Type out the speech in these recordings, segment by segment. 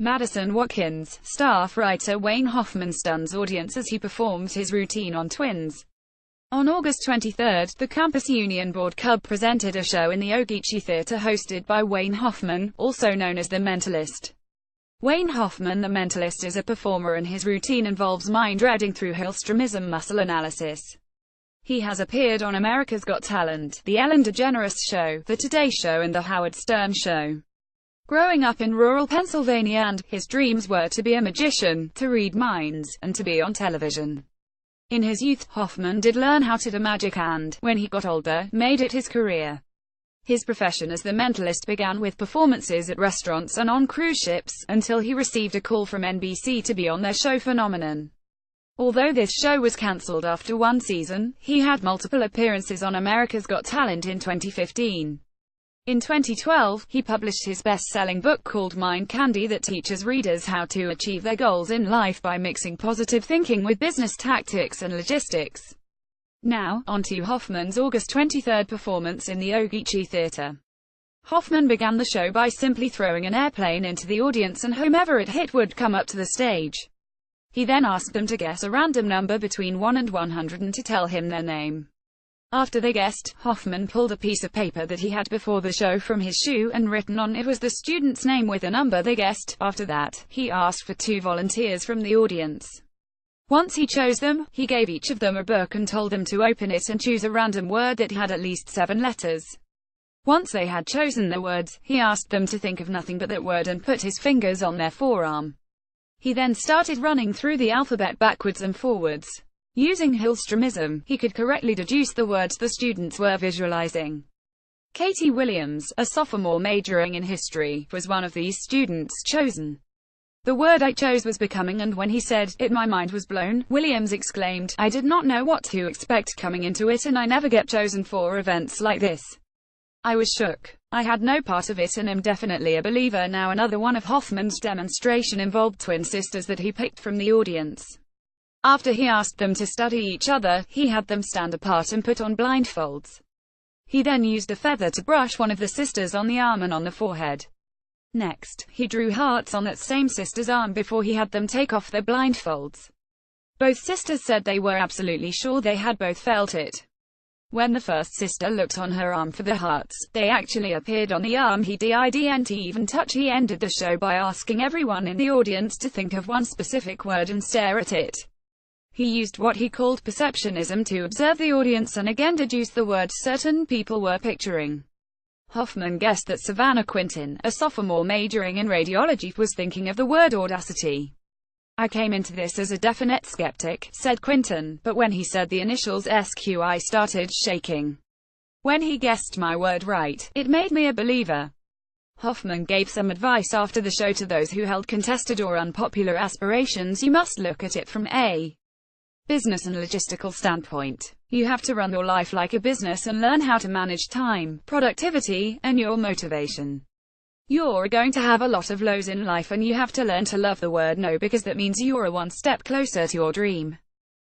Madison Watkins, staff writer Wayne Hoffman stuns audience as he performs his routine on Twins. On August 23, the Campus Union Board Club presented a show in the Ogeechee Theatre hosted by Wayne Hoffman, also known as The Mentalist. Wayne Hoffman, The Mentalist, is a performer and his routine involves mind reading through Hillstromism muscle analysis. He has appeared on America's Got Talent, The Ellen DeGeneres Show, The Today Show and The Howard Stern Show. Growing up in rural Pennsylvania his dreams were to be a magician, to read minds, and to be on television. In his youth, Hoffman did learn how to do magic and, when he got older, made it his career. His profession as the mentalist began with performances at restaurants and on cruise ships, until he received a call from NBC to be on their show Phenomenon. Although this show was cancelled after one season, he had multiple appearances on America's Got Talent in 2015. In 2012, he published his best-selling book called Mind Candy that teaches readers how to achieve their goals in life by mixing positive thinking with business tactics and logistics. Now, on to Hoffman's August 23 performance in the Ogeechee Theatre. Hoffman began the show by simply throwing an airplane into the audience and whomever it hit would come up to the stage. He then asked them to guess a random number between 1 and 100 and to tell him their name. After they guessed, Hoffman pulled a piece of paper that he had before the show from his shoe and written on it was the student's name with a number they guessed. After that, he asked for 2 volunteers from the audience. Once he chose them, he gave each of them a book and told them to open it and choose a random word that had at least 7 letters. Once they had chosen their words, he asked them to think of nothing but that word and put his fingers on their forearm. He then started running through the alphabet backwards and forwards. Using Hillstromism, he could correctly deduce the words the students were visualizing. Katie Williams, a sophomore majoring in history, was one of these students chosen. The word I chose was becoming, and when he said it, my mind was blown. Williams exclaimed, "I did not know what to expect coming into it, and I never get chosen for events like this. I was shook. I had no part of it and am definitely a believer now." Another one of Hoffman's demonstration involved twin sisters that he picked from the audience. After he asked them to study each other, he had them stand apart and put on blindfolds. He then used a feather to brush one of the sisters on the arm and on the forehead. Next, he drew hearts on that same sister's arm before he had them take off their blindfolds. Both sisters said they were absolutely sure they had both felt it. When the first sister looked on her arm for the hearts, they actually appeared on the arm he didn't even touch. He ended the show by asking everyone in the audience to think of one specific word and stare at it. He used what he called perceptionism to observe the audience and again deduce the words certain people were picturing. Hoffman guessed that Savannah Quinton, a sophomore majoring in radiology, was thinking of the word audacity. "I came into this as a definite skeptic," said Quinton, "but when he said the initials SQ I started shaking. When he guessed my word right, it made me a believer." Hoffman gave some advice after the show to those who held contested or unpopular aspirations. "You must look at it from a business and logistical standpoint. You have to run your life like a business and learn how to manage time, productivity, and your motivation. You're going to have a lot of lows in life and you have to learn to love the word no, because that means you're one step closer to your dream.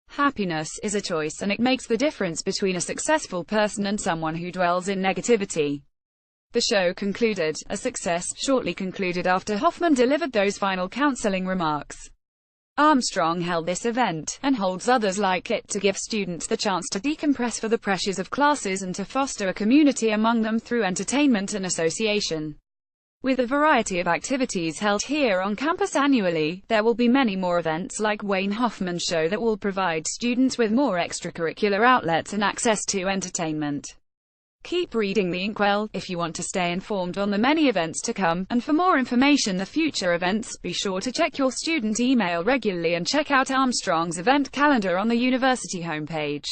Happiness is a choice and it makes the difference between a successful person and someone who dwells in negativity." The show concluded. A success shortly concluded after Hoffman delivered those final counseling remarks. Armstrong held this event, and holds others like it, to give students the chance to decompress for the pressures of classes and to foster a community among them through entertainment and association. With a variety of activities held here on campus annually, there will be many more events like Wayne Hoffman's show that will provide students with more extracurricular outlets and access to entertainment. Keep reading the Inkwell if you want to stay informed on the many events to come, and for more information the future events, be sure to check your student email regularly and check out Armstrong's event calendar on the university homepage.